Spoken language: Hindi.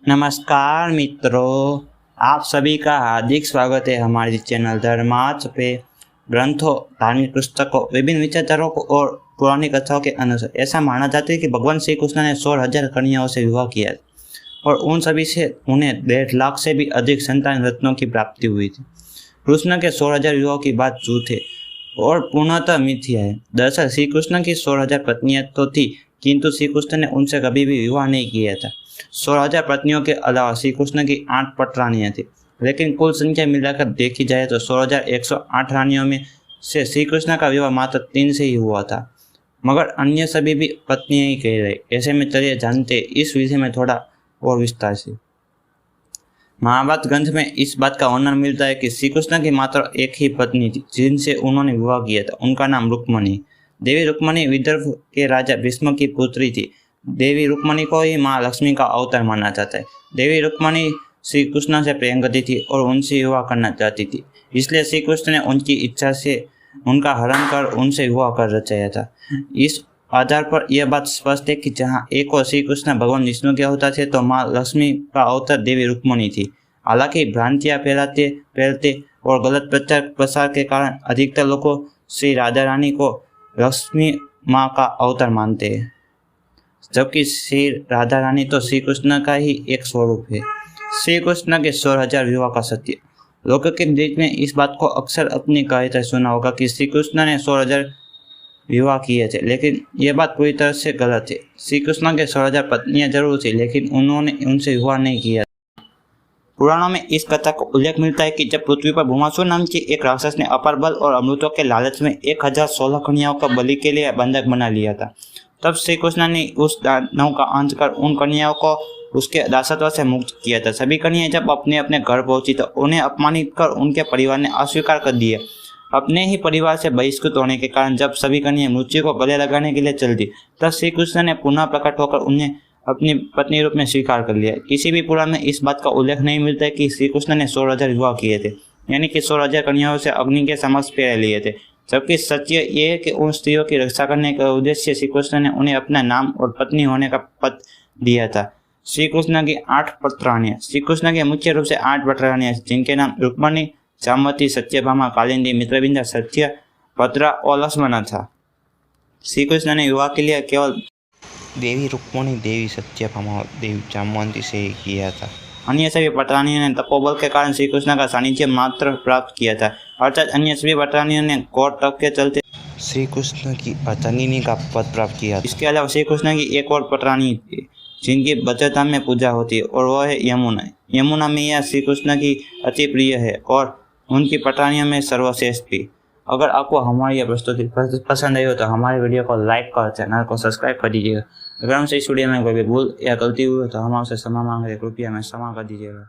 नमस्कार मित्रों, आप सभी का हार्दिक स्वागत है हमारे चैनल धर्मार्थ पे। ग्रंथों, धार्मिक पुस्तकों, विभिन्न विचारधाराओं और पुरानी कथाओं के अनुसार ऐसा माना जाता है कि भगवान श्री कृष्ण ने 16,000 कन्याओं से विवाह किया और उन सभी से उन्हें 1.5 लाख से भी अधिक संतान रत्नों की प्राप्ति हुई थी। कृष्ण के 16,000 विवाहों की बात झूठ है और पूर्णतः मिथ्या है। दरअसल श्री कृष्ण की 16,000 पत्नियां तो थी, किंतु श्री कृष्ण ने उनसे कभी भी विवाह नहीं किया था। 16,000 पत्नियों के अलावा श्री कृष्ण की 8 पटरानियां थी, लेकिन कुल संख्या मिलाकर देखी जाए तो 16,108 रानियों में से श्री कृष्ण का विवाह मात्र 3 से ही हुआ था, मगर अन्य सभी भी पत्नियां ही कह रहे। ऐसे में चलिए जानते इस विषय में थोड़ा और विस्तार से। महाभारत ग्रंथ में इस बात का वर्णन मिलता है कि श्री कृष्ण की मात्र एक ही पत्नी थी जिनसे उन्होंने विवाह किया था। उनका नाम रुक्मणी। देवी रुक्मणी विदर्भ के राजा भीष्म की पुत्री थी। देवी रुक्मणी को ही माँ लक्ष्मी का अवतार माना जाता है। देवी रुक्मणी श्री कृष्ण से प्रेम करती थी और उनसे विवाह करना चाहती थी, इसलिए श्री कृष्ण ने उनकी इच्छा से उनका हरण कर उनसे विवाह कर रचाया था। इस आधार पर यह बात स्पष्ट है कि जहाँ एक और श्री कृष्ण भगवान विष्णु के अवतार थे, तो माँ लक्ष्मी का अवतार देवी रुक्मणी थी। हालांकि भ्रांतियां फैलते और गलत प्रचार प्रसार के कारण अधिकतर लोग श्री राधा रानी को लक्ष्मी माँ का अवतार मानते हैं, जबकि श्री राधा रानी तो श्री कृष्ण का ही एक स्वरूप है। श्री कृष्ण के 16,000 विवाह का सत्य। लोगों के बीच में इस बात को अक्सर अपनी कहते सुना होगा कि श्री कृष्ण ने 16,000 विवाह किए थे, लेकिन यह बात पूरी तरह से गलत है। श्री कृष्ण के 16,000 पत्नियां जरूर थी, लेकिन उन्होंने उनसे विवाह नहीं किया। पुराणों में इस कथा को उल्लेख मिलता है कि जब पृथ्वी पर भूमासुर नाम की एक राक्षस ने अपार बल और अमृतों के लालच में 1016 कन्याओं को बलि के लिए बंधक बना लिया था, तब श्री कृष्ण ने उस दानव का अंत कर उन कन्याओं को उसके दासत्व से मुक्त किया था। सभी कन्याएं जब अपने अपने घर पहुंची तो उन्हें अपमानित कर उनके परिवार ने अस्वीकार कर दिया। अपने ही परिवार से बहिष्कृत होने के कारण जब सभी कन्याएं मृत्यु को गले लगाने के लिए चल दी, तब श्री कृष्ण ने पुनः प्रकट होकर उन्हें अपनी पत्नी रूप में स्वीकार कर लिया। किसी भी पुराण में इस बात का उल्लेख नहीं मिलता है कि श्री कृष्ण ने 16,000 विवाह किए थे, यानी कि 16,000 कन्याओं से अग्नि के समक्ष पैर लिए थे। जबकि सत्य ये है कि उन स्त्रियों की रक्षा करने के उद्देश्य श्री कृष्ण ने उन्हें अपना नाम और पत्नी होने का पद दिया था। श्री कृष्ण की 8 पटरानियां। श्री कृष्ण के मुख्य रूप से 8 पटरानियां, जिनके नाम रुक्मणी, जामवती, सत्यभामा, कालिंदी, मित्रविंदा, सत्य, भद्रा और लक्ष्मणा था। श्री कृष्ण ने विवाह के लिए केवल देवी रुक्मणी, देवी सत्यभामा और देवी जामवती से ही किया था। अन्य सभी पटरानियों ने तपोबल के कारण श्री कृष्ण का सानिध्य मात्र प्राप्त किया था, अर्थात अन्य सभी पटरानियों ने घोर तप के चलते श्री कृष्ण की अर्धांगिनी का पद प्राप्त किया। इसके अलावा श्री कृष्ण की एक और पटरानी थी जिनकी बद्रधाम में पूजा होती है, और वह है यमुना। यमुना मैया श्री कृष्ण की अति प्रिय है और उनकी पटरानियों में सर्वश्रेष्ठ थी। अगर आपको हमारी यह प्रस्तुति पसंद आई हो तो हमारे वीडियो को लाइक कर चैनल को सब्सक्राइब कर दीजिएगा। अगर हमसे इस वीडियो में कोई भी भूल या गलती हुई हो तो हम आपसे क्षमा मांग रहे, कृपया हमें क्षमा कर दीजिएगा।